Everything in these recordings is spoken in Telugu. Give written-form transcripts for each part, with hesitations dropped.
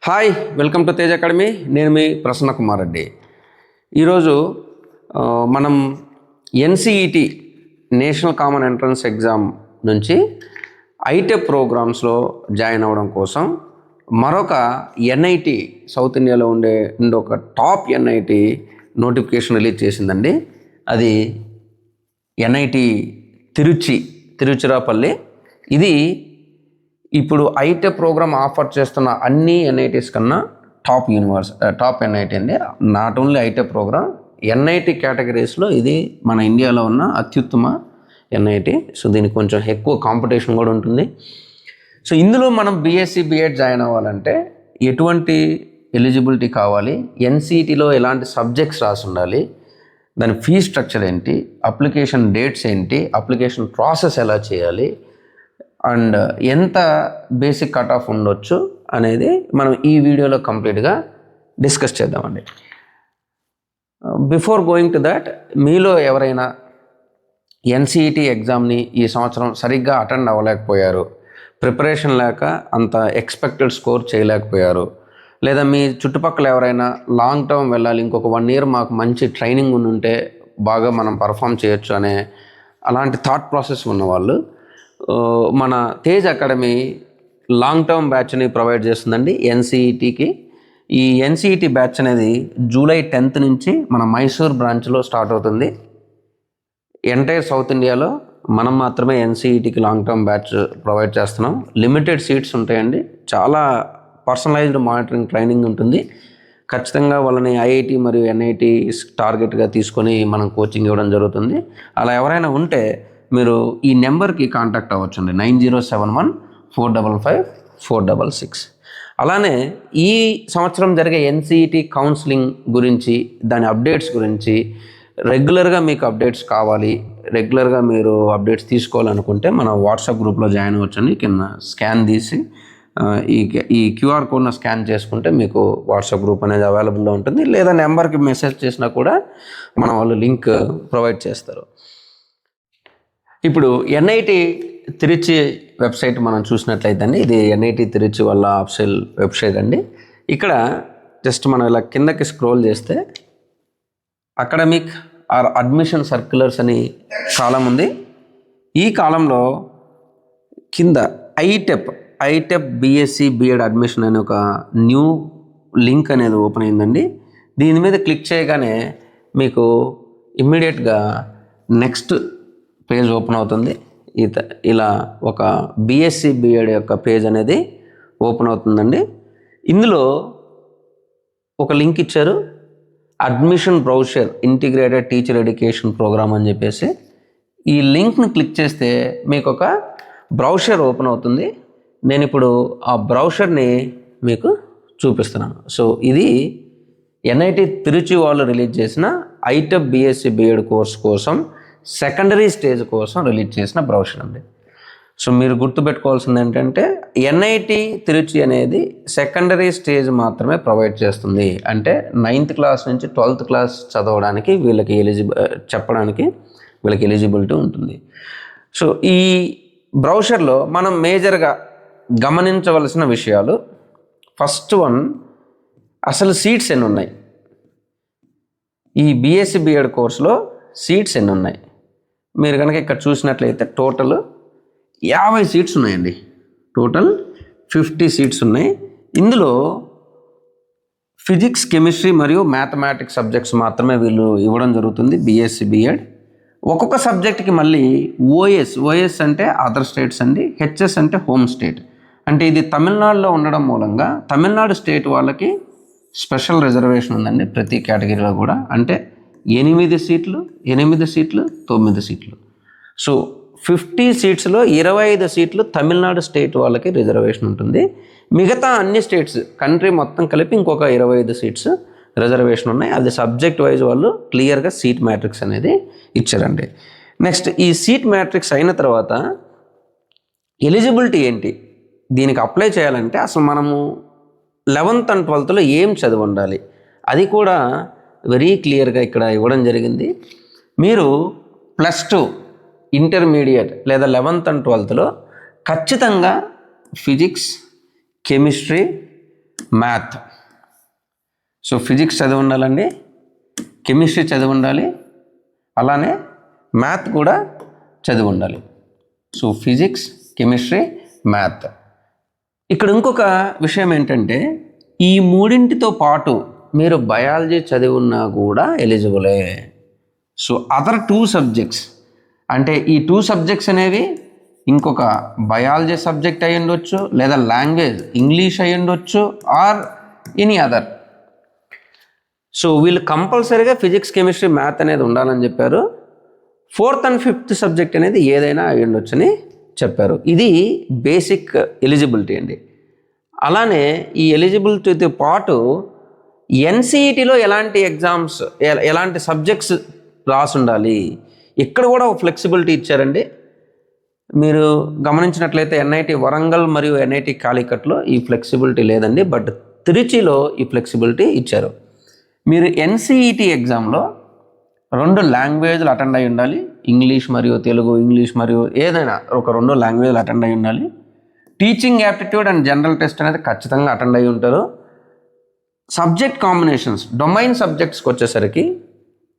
Hi, welcome to Tej academy. నేను మీ ప్రసన్న కుమార్ రెడ్డి. ఈరోజు మనం ఎన్సిఈటి నేషనల్ కామన్ ఎంట్రన్స్ ఎగ్జామ్ నుంచి ఐటెప్ ప్రోగ్రామ్స్లో జాయిన్ అవ్వడం కోసం మరొక ఎన్ఐటి సౌత్ ఇండియాలో ఉండే ఒక టాప్ ఎన్ఐటి నోటిఫికేషన్ రిలీజ్ చేసిందండి. అది ఎన్ఐటి తిరుచిరాపల్లి. ఇది ఇప్పుడు ఐటెప్ ప్రోగ్రామ్ ఆఫర్ చేస్తున్న అన్ని ఎన్ఐటీస్ కన్నా టాప్ ఎన్ఐటి అండి. నాట్ ఓన్లీ ఐటెప్ ప్రోగ్రామ్, ఎన్ఐటి కేటగిరీస్లో ఇది మన ఇండియాలో ఉన్న అత్యుత్తమ ఎన్ఐటి. సో దీనికి కొంచెం ఎక్కువ కాంపిటీషన్ కూడా ఉంటుంది. సో ఇందులో మనం బీఎస్సీ బీఎడ్ జాయిన్ అవ్వాలంటే ఎటువంటి ఎలిజిబిలిటీ కావాలి, ఎన్సిఈటిలో ఎలాంటి సబ్జెక్ట్స్ రాసి ఉండాలి, దాని ఫీ స్ట్రక్చర్ ఏంటి, అప్లికేషన్ డేట్స్ ఏంటి, అప్లికేషన్ ప్రాసెస్ ఎలా చేయాలి, అండ్ ఎంత బేసిక్ కట్ ఆఫ్ ఉండొచ్చు అనేది మనం ఈ వీడియోలో కంప్లీట్గా డిస్కస్ చేద్దామండి. బిఫోర్ గోయింగ్ టు దట్, మీలో ఎవరైనా ఎన్సిఈటి ఎగ్జామ్ని ఈ సంవత్సరం సరిగ్గా అటెండ్ అవ్వలేకపోయారు, ప్రిపరేషన్ లేక అంత ఎక్స్పెక్టెడ్ స్కోర్ చేయలేకపోయారు, లేదా మీ చుట్టుపక్కల ఎవరైనా లాంగ్ టర్మ్ వెళ్ళాలి, ఇంకొక 1 year మాకు మంచి ట్రైనింగ్ ఉంటే బాగా మనం పర్ఫామ్ చేయొచ్చు అనే అలాంటి థాట్ ప్రాసెస్ ఉన్నవాళ్ళు మన తేజ్ అకాడమీ లాంగ్ టర్మ్ బ్యాచ్ని ప్రొవైడ్ చేస్తుందండి ఎన్సిఈటికి. ఈ ఎన్సిఈటి బ్యాచ్ అనేది జూలై 10th నుంచి మన మైసూర్ బ్రాంచ్లో స్టార్ట్ అవుతుంది. ఎంటైర్ సౌత్ ఇండియాలో మనం మాత్రమే ఎన్సిఈటికి లాంగ్ టర్మ్ బ్యాచ్ ప్రొవైడ్ చేస్తున్నాం. లిమిటెడ్ సీట్స్ ఉంటాయండి. చాలా పర్సనలైజ్డ్ మానిటరింగ్ ట్రైనింగ్ ఉంటుంది. ఖచ్చితంగా వాళ్ళని ఐఐటి మరియు ఎన్ఐటి టార్గెట్గా తీసుకొని మనం కోచింగ్ ఇవ్వడం జరుగుతుంది. అలా ఎవరైనా ఉంటే మీరు ఈ నెంబర్కి కాంటాక్ట్ అవ్వచ్చండి, 9071145546. అలానే ఈ సంవత్సరం జరిగే ఎన్సిఈటి కౌన్సిలింగ్ గురించి, దాని అప్డేట్స్ గురించి రెగ్యులర్గా మీకు అప్డేట్స్ కావాలి, రెగ్యులర్గా మీరు అప్డేట్స్ తీసుకోవాలనుకుంటే మన వాట్సాప్ గ్రూప్లో జాయిన్ అవ్వచ్చండి. కింద స్కాన్ తీసి ఈ క్యూఆర్ కోడ్ను స్కాన్ చేసుకుంటే మీకు వాట్సాప్ గ్రూప్ అనేది అవైలబుల్లో ఉంటుంది. లేదా నెంబర్కి మెసేజ్ చేసినా కూడా మన వాళ్ళు లింక్ ప్రొవైడ్ చేస్తారు. ఇప్పుడు ఎన్ఐటి తిరుచి వెబ్సైట్ మనం చూసినట్లయితే అండి, ఇది ఎన్ఐటి తిరుచి వాళ్ళ ఆఫీషియల్ వెబ్సైట్ అండి. ఇక్కడ జస్ట్ మనం ఇలా కిందకి స్క్రోల్ చేస్తే అకాడమిక్ ఆర్ అడ్మిషన్ సర్క్యులర్స్ అని కాలం ఉంది. ఈ కాలంలో కింద ఐటెప్ బీఎస్సీ బీఎడ్ అడ్మిషన్ అనే ఒక న్యూ లింక్ అనేది ఓపెన్ అయిందండి. దీని మీద క్లిక్ చేయగానే మీకు ఇమ్మీడియట్గా నెక్స్ట్ పేజ్ ఓపెన్ అవుతుంది. ఇలా ఒక బీఎస్సీ బీఎడ్ యొక్క పేజ్ అనేది ఓపెన్ అవుతుందండి. ఇందులో ఒక లింక్ ఇచ్చారు, admission brochure integrated teacher education programme అని చెప్పేసి. ఈ లింక్ని క్లిక్ చేస్తే మీకు ఒక బ్రౌచర్ ఓపెన్ అవుతుంది. నేను ఇప్పుడు ఆ బ్రౌచర్ని మీకు చూపిస్తున్నాను. సో ఇది ఎన్ఐటి తిరుచి వాళ్ళు రిలీజ్ చేసిన ఐటెప్ బీఎస్సీ బీఎడ్ కోర్స్ కోసం సెకండరీ స్టేజ్ కోసం రిలీజ్ చేసిన బ్రౌచర్ అండి. సో మీరు గుర్తుపెట్టుకోవాల్సింది ఏంటంటే, ఎన్ఐటి తిరుచి అనేది సెకండరీ స్టేజ్ మాత్రమే ప్రొవైడ్ చేస్తుంది. అంటే 9th క్లాస్ నుంచి 12th క్లాస్ చదవడానికి వీళ్ళకి చెప్పడానికి వీళ్ళకి ఎలిజిబిలిటీ ఉంటుంది. సో ఈ బ్రౌచర్లో మనం మేజర్గా గమనించవలసిన విషయాలు, ఫస్ట్ వన్, అసలు సీట్స్ ఎన్ని ఉన్నాయి, ఈ బీఎస్సీ బీఎడ్ కోర్సులో సీట్స్ ఎన్ని ఉన్నాయి. మీరు కనుక ఇక్కడ చూసినట్లయితే టోటల్ 50 సీట్స్ ఉన్నాయండి. టోటల్ 50 సీట్స్ ఉన్నాయి. ఇందులో ఫిజిక్స్, కెమిస్ట్రీ మరియు మ్యాథమెటిక్స్ సబ్జెక్ట్స్ మాత్రమే వీళ్ళు ఇవ్వడం జరుగుతుంది బీఎస్సీ బీఎడ్. ఒక్కొక్క సబ్జెక్ట్కి మళ్ళీ ఓఎస్ అంటే అదర్ స్టేట్స్ అండి, హెచ్ఎస్ అంటే హోమ్ స్టేట్. అంటే ఇది తమిళనాడులో ఉండడం మూలంగా తమిళనాడు స్టేట్ వాళ్ళకి స్పెషల్ రిజర్వేషన్ ఉందండి ప్రతి కేటగిరీలో కూడా. అంటే 8 సీట్లు 9 సీట్లు. సో 50 సీట్స్లో 25 సీట్లు తమిళనాడు స్టేట్ వాళ్ళకి రిజర్వేషన్ ఉంటుంది. మిగతా అన్ని స్టేట్స్ కంట్రీ మొత్తం కలిపి ఇంకొక 25 సీట్స్ రిజర్వేషన్ ఉన్నాయి. అది సబ్జెక్ట్ వైజ్ వాళ్ళు క్లియర్గా సీట్ మ్యాట్రిక్స్ అనేది ఇచ్చారండి. నెక్స్ట్, ఈ సీట్ మ్యాట్రిక్స్ అయిన తర్వాత ఎలిజిబిలిటీ ఏంటి, దీనికి అప్లై చేయాలంటే అసలు మనము 11th and 12th ఏం చదివి ఉండాలి, అది కూడా వెరీ క్లియర్గా ఇక్కడ ఇవ్వడం జరిగింది. మీరు +2 ఇంటర్మీడియట్ లేదా 11th and 12th ఖచ్చితంగా physics, chemistry math. So physics చదివి ఉండాలండి, కెమిస్ట్రీ చదివి ఉండాలి, అలానే మ్యాథ్ కూడా చదివి ఉండాలి. So physics, chemistry, math. ఇక్కడ ఇంకొక విషయం ఏంటంటే ఈ మూడింటితో పాటు మీరు బయాలజీ చదివి ఉన్నా కూడా ఎలిజిబులే. సో అదర్ 2 సబ్జెక్ట్స్ అంటే ఈ 2 సబ్జెక్ట్స్ అనేవి ఇంకొక బయాలజీ సబ్జెక్ట్ అయి ఉండొచ్చు, లేదా లాంగ్వేజ్ ఇంగ్లీష్ అయి ఉండొచ్చు, ఆర్ ఎనీ అదర్. సో వీళ్ళు కంపల్సరీగా ఫిజిక్స్, కెమిస్ట్రీ, మ్యాథ్ అనేది ఉండాలని చెప్పారు. 4th and 5th సబ్జెక్ట్ అనేది ఏదైనా అయి ఉండొచ్చని చెప్పారు. ఇది బేసిక్ ఎలిజిబిలిటీ అండి. అలానే ఈ ఎలిజిబిలిటీతో పాటు ఎన్సిఈటీలో ఎలాంటి ఎగ్జామ్స్, ఎలాంటి సబ్జెక్ట్స్ రాసి ఉండాలి, ఇక్కడ కూడా ఒక ఫ్లెక్సిబిలిటీ ఇచ్చారండి. మీరు గమనించినట్లయితే ఎన్ఐటి వరంగల్ మరియు ఎన్ఐటి కాలికట్లో ఈ ఫ్లెక్సిబిలిటీ లేదండి, బట్ తిరుచిలో ఈ ఫ్లెక్సిబిలిటీ ఇచ్చారు. మీరు ఎన్సిఈటీ ఎగ్జామ్లో 2 లాంగ్వేజ్లు అటెండ్ అయి ఉండాలి, ఇంగ్లీష్ మరియు తెలుగు, ఇంగ్లీష్ మరియు ఏదైనా ఒక 2 లాంగ్వేజ్లు అటెండ్ అయి ఉండాలి. Teaching aptitude and general test అనేది ఖచ్చితంగా అటెండ్ అయి ఉంటారు. సబ్జెక్ట్ కాంబినేషన్స్, డొమైన్ సబ్జెక్ట్స్కి వచ్చేసరికి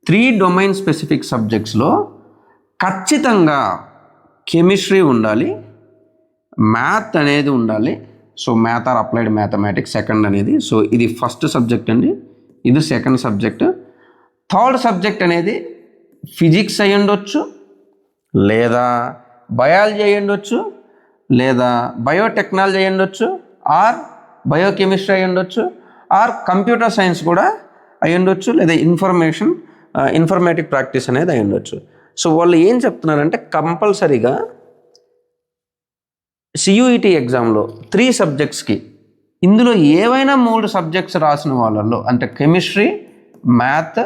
3 డొమైన్ స్పెసిఫిక్ సబ్జెక్ట్స్లో ఖచ్చితంగా కెమిస్ట్రీ ఉండాలి, మ్యాథ్ అనేది ఉండాలి. So math or applied mathematics second అనేది. సో ఇది ఫస్ట్ సబ్జెక్ట్ అండి, ఇది సెకండ్ సబ్జెక్ట్. థర్డ్ సబ్జెక్ట్ అనేది ఫిజిక్స్ అయి ఉండొచ్చు, లేదా బయాలజీ అయి ఉండొచ్చు, లేదా బయోటెక్నాలజీ అయి ఉండొచ్చు, ఆర్ బయోకెమిస్ట్రీ అయి ఉండొచ్చు, ఆర్ కంప్యూటర్ సైన్స్ కూడా అయి ఉండొచ్చు, లేదా ఇన్ఫర్మేటిక్ ప్రాక్టీస్ అనేది అయి ఉండొచ్చు. సో వాళ్ళు ఏం చెప్తున్నారంటే కంపల్సరీగా సియూఈటీ ఎగ్జామ్లో 3 సబ్జెక్ట్స్కి ఇందులో ఏవైనా 3 సబ్జెక్ట్స్ రాసిన వాళ్ళల్లో అంటే కెమిస్ట్రీ, మ్యాథ్,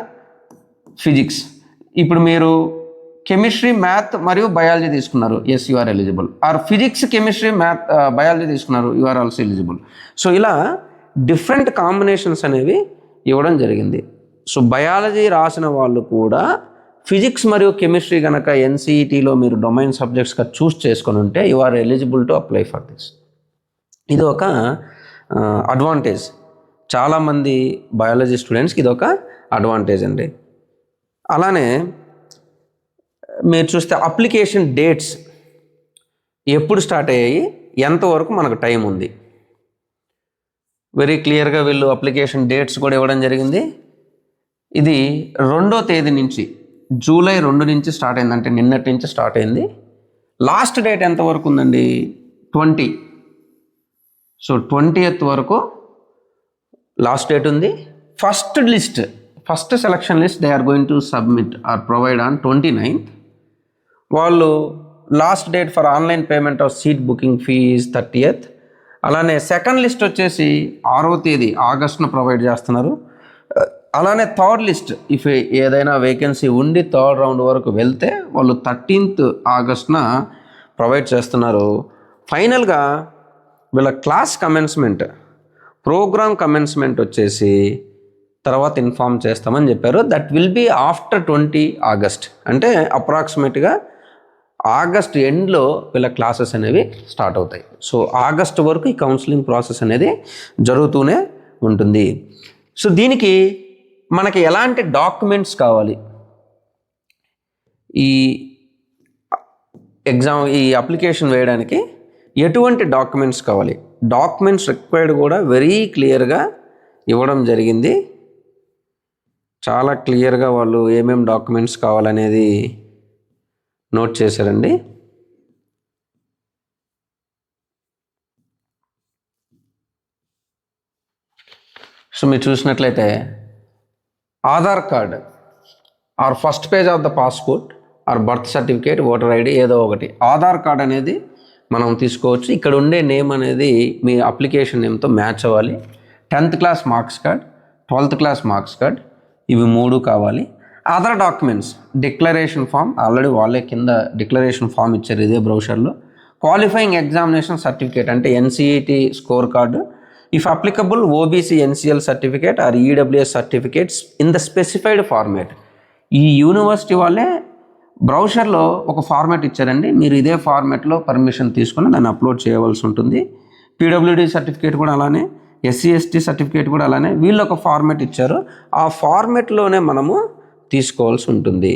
ఫిజిక్స్. ఇప్పుడు మీరు కెమిస్ట్రీ, మ్యాథ్ మరియు బయాలజీ తీసుకున్నారు, yes you are eligible. Or physics, chemistry, math, biology తీసుకున్నారు, you are also eligible. So ఇలా డిఫరెంట్ కాంబినేషన్స్ అనేవి ఇవ్వడం జరిగింది. సో బయాలజీ రాసిన వాళ్ళు కూడా ఫిజిక్స్ మరియు కెమిస్ట్రీ కనుక ఎన్సిఈటీలో మీరు డొమైన్ సబ్జెక్ట్స్గా చూస్ చేసుకొని ఉంటే you are eligible to apply for this. ఇది ఒక అడ్వాంటేజ్, చాలామంది బయాలజీ స్టూడెంట్స్కి ఇది ఒక అడ్వాంటేజ్ అండి. అలానే మీరు చూస్తే అప్లికేషన్ డేట్స్ ఎప్పుడు స్టార్ట్ అయ్యాయి, ఎంతవరకు మనకు టైం ఉంది, వెరీ క్లియర్గా వీళ్ళు అప్లికేషన్ డేట్స్ కూడా ఇవ్వడం జరిగింది. ఇది 2వ తేదీ నుంచి, జూలై 2 నుంచి స్టార్ట్ అయింది, అంటే నిన్నటి నుంచి స్టార్ట్ అయింది. లాస్ట్ డేట్ ఎంతవరకు ఉందండి, 20. సో 20th వరకు లాస్ట్ డేట్ ఉంది. First selection list they are going to submit or provide on 29th. వాళ్ళు last date for online payment of seat booking fee 30th. అలానే సెకండ్ లిస్ట్ వచ్చేసి 6వ తేదీ ఆగస్టును ప్రొవైడ్ చేస్తున్నారు. అలానే థర్డ్ లిస్ట్ ఇఫ్ ఏదైనా వేకెన్సీ ఉండి థర్డ్ రౌండ్ వరకు వెళ్తే వాళ్ళు 13th ఆగస్టున ప్రొవైడ్ చేస్తున్నారు. ఫైనల్గా వీళ్ళ క్లాస్ కమెన్స్మెంట్, ప్రోగ్రామ్ కమెన్స్మెంట్ వచ్చేసి తర్వాత ఇన్ఫామ్ చేస్తామని చెప్పారు. That will be after 20 August, అంటే అప్రాక్సిమేట్గా ఆగస్ట్ ఎండ్లో వీళ్ళ క్లాసెస్ అనేవి స్టార్ట్ అవుతాయి. సో ఆగస్ట్ వరకు ఈ కౌన్సిలింగ్ ప్రాసెస్ అనేది జరుగుతూనే ఉంటుంది. సో దీనికి మనకి ఎలాంటి డాక్యుమెంట్స్ కావాలి, ఈ అప్లికేషన్ వేయడానికి ఎటువంటి డాక్యుమెంట్స్ కావాలి, డాక్యుమెంట్స్ రిక్వైర్డ్ కూడా వెరీ క్లియర్గా ఇవ్వడం జరిగింది. చాలా క్లియర్గా వాళ్ళు ఏమేం డాక్యుమెంట్స్ కావాలనేది నోట్ చేశారండి. సో మీరు చూసినట్లయితే Aadhaar card or first page of the passport are birth certificate, voter ID ఏదో ఒకటి. ఆధార్ కార్డ్ అనేది మనం తీసుకోవచ్చు. ఇక్కడ ఉండే నేమ్ అనేది మీ అప్లికేషన్ నేమ్తో మ్యాచ్ అవ్వాలి. 10th class marks card, 12th class marks card, ఇవి 3 కావాలి. Other documents, declaration form, already వాళ్ళే కింద డిక్లరేషన్ ఫామ్ ఇచ్చారు ఇదే బ్రౌషర్లో. క్వాలిఫైయింగ్ ఎగ్జామినేషన్ సర్టిఫికేట్ అంటే NCET score card, if applicable OBC NCL certificate or EWS certificates in the specified format. ఈ యూనివర్సిటీ వాళ్ళే బ్రౌషర్లో ఒక ఫార్మాట్ ఇచ్చారండి, మీరు ఇదే ఫార్మాట్లో పర్మిషన్ తీసుకుని దాన్ని అప్లోడ్ చేయవలసి ఉంటుంది. పీడబ్ల్యూడీ సర్టిఫికేట్ కూడా అలానే, ఎస్సీ ఎస్టీ సర్టిఫికేట్ కూడా అలానే వీళ్ళు ఒక ఫార్మేట్ ఇచ్చారు, ఆ ఫార్మేట్లోనే మనము తీసుకోవాల్సి ఉంటుంది.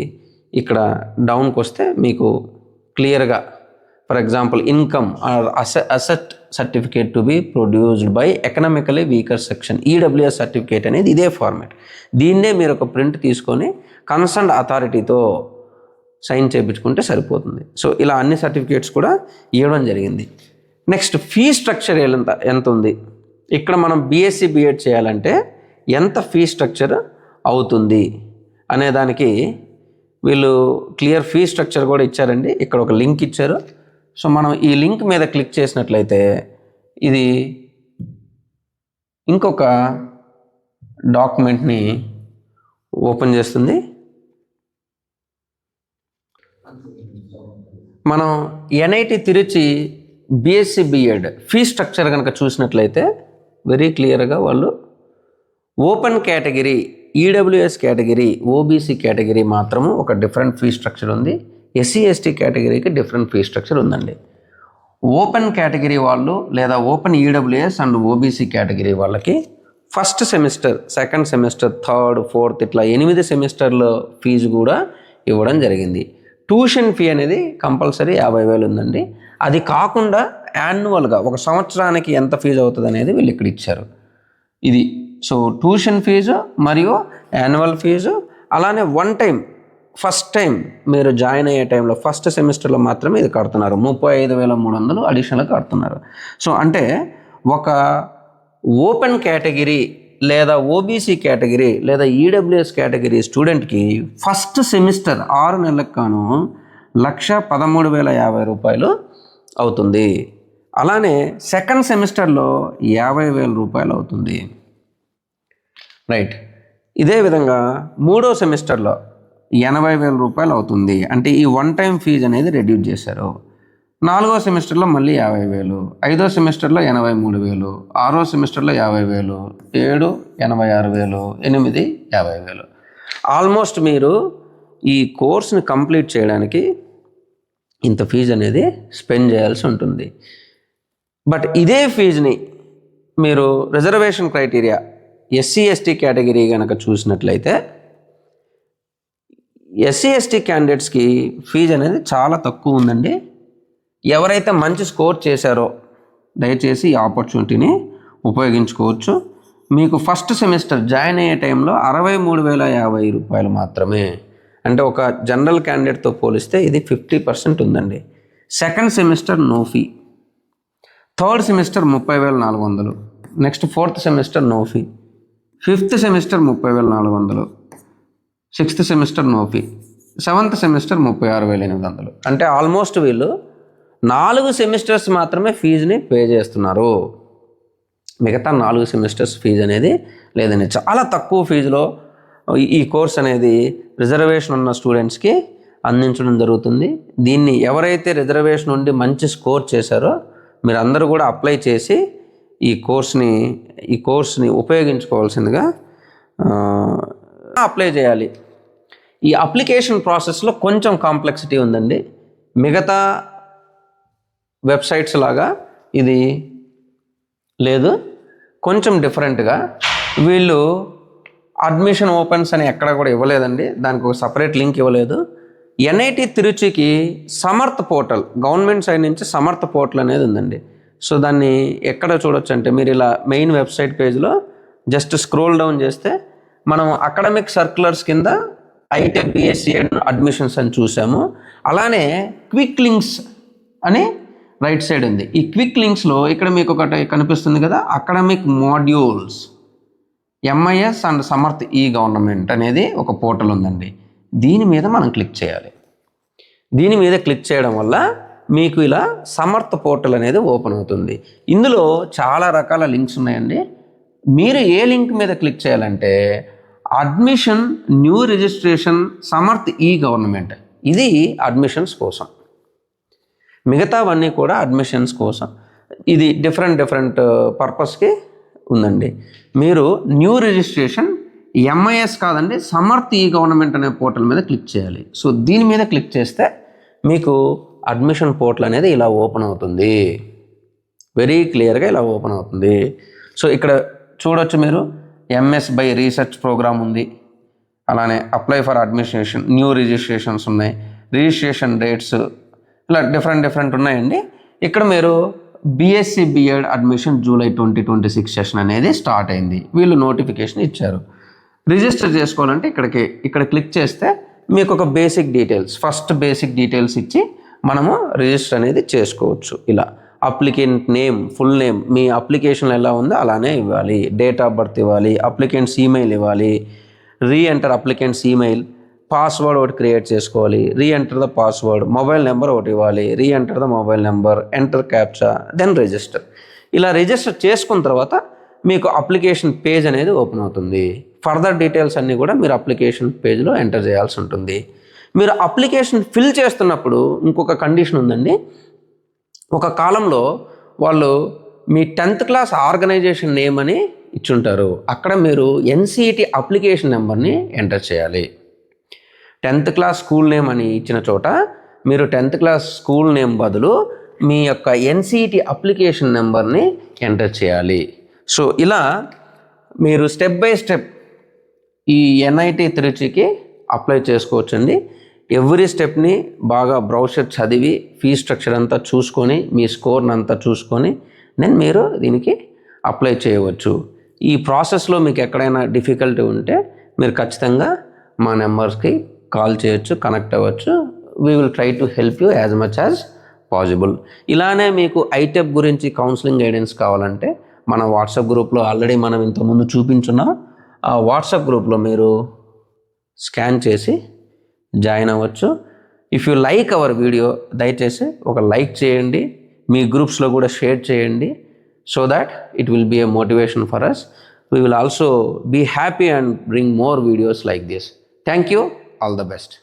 ఇక్కడ డౌన్కి వస్తే మీకు క్లియర్గా for example income or asset certificate to be produced by economically weaker section, EWS certificate అనేది ఇదే ఫార్మేట్. దీన్నే మీరు ఒక ప్రింట్ తీసుకొని కన్సర్న్డ్ అథారిటీతో సైన్ చేయించుకుంటే సరిపోతుంది. సో ఇలా అన్ని సర్టిఫికేట్స్ కూడా ఇవ్వడం జరిగింది. నెక్స్ట్ ఫీ స్ట్రక్చర్ ఎంత ఉంది, ఇక్కడ మనం బీఎస్సీ బీఎడ్ చేయాలంటే ఎంత ఫీ స్ట్రక్చర్ అవుతుంది అనే దానికి వీళ్ళు క్లియర్ ఫీ స్ట్రక్చర్ కూడా ఇచ్చారండి. ఇక్కడ ఒక లింక్ ఇచ్చారు. సో మనం ఈ లింక్ మీద క్లిక్ చేసినట్లయితే ఇది ఇంకొక డాక్యుమెంట్ని ఓపెన్ చేస్తుంది. మనం NIT Tiruchi BSc BEd fee structure కనుక చూసినట్లయితే వెరీ క్లియర్గా వాళ్ళు open category, EWS category, OBC category మాత్రము ఒక డిఫరెంట్ ఫీ స్ట్రక్చర్ ఉంది. ఎస్సీ ఎస్టీ కేటగిరీకి డిఫరెంట్ ఫీ స్ట్రక్చర్ ఉందండి. ఓపెన్ కేటగిరీ వాళ్ళు లేదా open EWS and OBC category వాళ్ళకి first semester, second semester, third, fourth ఇట్లా 8 సెమిస్టర్ల ఫీజు కూడా ఇవ్వడం జరిగింది. ట్యూషన్ ఫీ అనేది కంపల్సరీ 50,000 ఉందండి. అది కాకుండా యాన్యువల్గా ఒక సంవత్సరానికి ఎంత ఫీజు అవుతుంది అనేది వీళ్ళు ఇక్కడ ఇచ్చారు. ఇది సో ట్యూషన్ ఫీజు మరియు యాన్యువల్ ఫీజు, అలానే వన్ టైం ఫస్ట్ టైం మీరు జాయిన్ అయ్యే టైంలో ఫస్ట్ సెమిస్టర్లో మాత్రమే ఇది కడుతున్నారు, 35,300 అడిషనల్గా కడుతున్నారు. సో అంటే ఒక ఓపెన్ కేటగిరీ లేదా ఓబీసీ కేటగిరీ లేదా ఈడబ్ల్యూఎస్ కేటగిరీ స్టూడెంట్కి ఫస్ట్ సెమిస్టర్ 6 నెలలకు గాను 1,13,050 రూపాయలు అవుతుంది. అలానే సెకండ్ సెమిస్టర్లో 50,000 రూపాయలు అవుతుంది. రైట్. ఇదే విధంగా మూడో సెమిస్టర్లో 80,000 రూపాయలు అవుతుంది. అంటే ఈ వన్ టైం ఫీజు అనేది రెడ్యూస్ చేశారు. నాలుగో సెమిస్టర్లో మళ్ళీ 50,000, ఐదో సెమిస్టర్లో 83,000, ఆరో సెమిస్టర్లో 50,000, 7 86,000, 8 50,000. ఆల్మోస్ట్ మీరు ఈ కోర్స్ని కంప్లీట్ చేయడానికి ఇంత ఫీజు అనేది స్పెండ్ చేయాల్సి ఉంటుంది. బట్ ఇదే ఫీజుని మీరు reservation criteria SC ST category కనుక చూసినట్లయితే ఎస్సీ ఎస్టీ క్యాండిడేట్స్కి ఫీజు అనేది చాలా తక్కువ ఉందండి. ఎవరైతే మంచి స్కోర్ చేశారో దయచేసి ఈ ఆపర్చునిటీని ఉపయోగించుకోవచ్చు. మీకు ఫస్ట్ సెమిస్టర్ జాయిన్ అయ్యే టైంలో 63,050 రూపాయలు మాత్రమే. అంటే ఒక జనరల్ క్యాండిడేట్తో పోలిస్తే ఇది 50% ఉందండి. Second semester no fee, third semester 30,400, next fourth semester no fee, fifth semester 30,400, sixth semester no fee, seventh semester 36,800. అంటే ఆల్మోస్ట్ వీళ్ళు 4 సెమిస్టర్స్ మాత్రమే ఫీజుని పే చేస్తున్నారు. మిగతా 4 సెమిస్టర్స్ ఫీజు అనేది లేదండి. చాలా తక్కువ ఫీజులో ఈ కోర్స్ అనేది రిజర్వేషన్ ఉన్న స్టూడెంట్స్కి అందించడం జరుగుతుంది. దీన్ని ఎవరైతే రిజర్వేషన్ ఉండి మంచి స్కోర్ చేశారో మీరు అందరూ కూడా అప్లై చేసి ఈ కోర్స్ని ఉపయోగించుకోవాల్సిందిగా అప్లై చేయాలి. ఈ అప్లికేషన్ ప్రాసెస్లో కొంచెం కాంప్లెక్సిటీ ఉందండి. మిగతా వెబ్సైట్స్ లాగా ఇది లేదు, కొంచెం డిఫరెంట్గా వీళ్ళు అడ్మిషన్ ఓపెన్స్ అని ఎక్కడ కూడా ఇవ్వలేదండి. దానికి ఒక సపరేట్ లింక్ ఇవ్వలేదు. ఎన్ఐటి తిరుచికి సమర్థ్ పోర్టల్, గవర్నమెంట్ సైడ్ నుంచి సమర్థ్ పోర్టల్ అనేది ఉందండి. సో దాన్ని ఎక్కడ చూడొచ్చు అంటే మీరు ఇలా మెయిన్ వెబ్సైట్ పేజ్లో జస్ట్ స్క్రోల్ డౌన్ చేస్తే మనం అకాడమిక్ సర్క్యులర్స్ కింద ఐటీ బిఎస్సీ అడ్మిషన్స్ అని చూసాము. అలానే క్విక్ లింక్స్ అని రైట్ సైడ్ ఉంది. ఈ క్విక్ లింక్స్లో ఇక్కడ మీకు ఒకటి కనిపిస్తుంది కదా, academic modules MIS and Samarth ఈ గవర్నమెంట్ అనేది ఒక పోర్టల్ ఉందండి. దీని మీద మనం క్లిక్ చేయాలి. దీని మీద క్లిక్ చేయడం వల్ల మీకు ఇలా సమర్థ్ పోర్టల్ అనేది ఓపెన్ అవుతుంది. ఇందులో చాలా రకాల లింక్స్ ఉన్నాయండి. మీరు ఏ లింక్ మీద క్లిక్ చేయాలంటే అడ్మిషన్ న్యూ రిజిస్ట్రేషన్ సమర్థ్ ఈ గవర్నమెంట్, ఇది అడ్మిషన్స్ కోసం. మిగతావన్నీ కూడా అడ్మిషన్స్ కోసం. ఇది డిఫరెంట్ పర్పస్కి ఉందండి. మీరు న్యూ రిజిస్ట్రేషన్ ఎంఐఎస్ కాదండి, సమర్థ్ ఈ గవర్నమెంట్ అనే పోర్టల్ మీద క్లిక్ చేయాలి. సో దీని మీద క్లిక్ చేస్తే మీకు అడ్మిషన్ పోర్టల్ అనేది ఇలా ఓపెన్ అవుతుంది. వెరీ క్లియర్గా ఇలా ఓపెన్ అవుతుంది. సో ఇక్కడ చూడొచ్చు మీరు ఎంఎస్ బై రీసెర్చ్ ప్రోగ్రామ్ ఉంది, అలానే apply for administration, new registrations ఉన్నాయి, రిజిస్ట్రేషన్ డేట్స్, ఇలా డిఫరెంట్ ఉన్నాయండి. ఇక్కడ మీరు BSc BEd admission July 2026 session అనేది స్టార్ట్ అయింది, వీళ్ళు నోటిఫికేషన్ ఇచ్చారు. రిజిస్టర్ చేసుకోవాలంటే ఇక్కడ క్లిక్ చేస్తే మీకు ఒక basic details, first basic details ఇచ్చి మనము రిజిస్టర్ అనేది చేసుకోవచ్చు. ఇలా అప్లికెంట్ నేమ్, ఫుల్ నేమ్, మీ అప్లికేషన్ ఎలా ఉందో అలానే ఇవ్వాలి, డేట్ ఆఫ్ బర్త్ ఇవ్వాలి, అప్లికెంట్స్ ఈమెయిల్ ఇవ్వాలి, రీఎంటర్ అప్లికెంట్స్ ఈమెయిల్, పాస్వర్డ్ ఒకటి క్రియేట్ చేసుకోవాలి, reenter the password, mobile number ఒకటి ఇవ్వాలి, reenter the mobile number, enter captcha, then register. ఇలా రిజిస్టర్ చేసుకున్న తర్వాత మీకు అప్లికేషన్ పేజ్ అనేది ఓపెన్ అవుతుంది. ఫర్దర్ డీటెయిల్స్ అన్నీ కూడా మీరు అప్లికేషన్ పేజ్లో ఎంటర్ చేయాల్సి ఉంటుంది. మీరు అప్లికేషన్ ఫిల్ చేస్తున్నప్పుడు ఇంకొక కండిషన్ ఉందండి. ఒక కాలంలో వాళ్ళు మీ 10th క్లాస్ ఆర్గనైజేషన్ నేమ్ అని ఇచ్చుంటారు, అక్కడ మీరు ఎన్సిఈటి అప్లికేషన్ నెంబర్ని ఎంటర్ చేయాలి. 10th క్లాస్ స్కూల్ నేమ్ అని ఇచ్చిన చోట మీరు 10th క్లాస్ స్కూల్ నేమ్ బదులు మీ యొక్క ఎన్సిఈటి అప్లికేషన్ నెంబర్ని ఎంటర్ చేయాలి. సో ఇలా మీరు స్టెప్ బై స్టెప్ ఈ ఎన్ఐటి తిరుచికి అప్లై చేసుకోవచ్చండి. ఎవ్రీ స్టెప్ని బాగా బ్రౌషర్ చదివి ఫీ స్ట్రక్చర్ అంతా చూసుకొని మీ స్కోర్ని అంతా చూసుకొని దెన్ మీరు దీనికి అప్లై చేయవచ్చు. ఈ ప్రాసెస్లో మీకు ఎక్కడైనా డిఫికల్టీ ఉంటే మీరు ఖచ్చితంగా మా నెంబర్స్కి కాల్ చేయొచ్చు, కనెక్ట్ అవ్వచ్చు. We will try to help you as much as possible. ఇలానే మీకు ఐటెప్ గురించి కౌన్సిలింగ్ గైడెన్స్ కావాలంటే మన వాట్సాప్ గ్రూప్లో ఆల్రెడీ మనం ఇంతకుముందు చూపించున్నాం. ఆ వాట్సాప్ గ్రూప్లో మీరు స్కాన్ చేసి జాయిన్ అవ్వచ్చు. If you like our video దయచేసి ఒక లైక్ చేయండి, మీ గ్రూప్స్లో కూడా షేర్ చేయండి, so that it will be a motivation for us. We will also be happy and bring more videos like this. Thank you, all the best.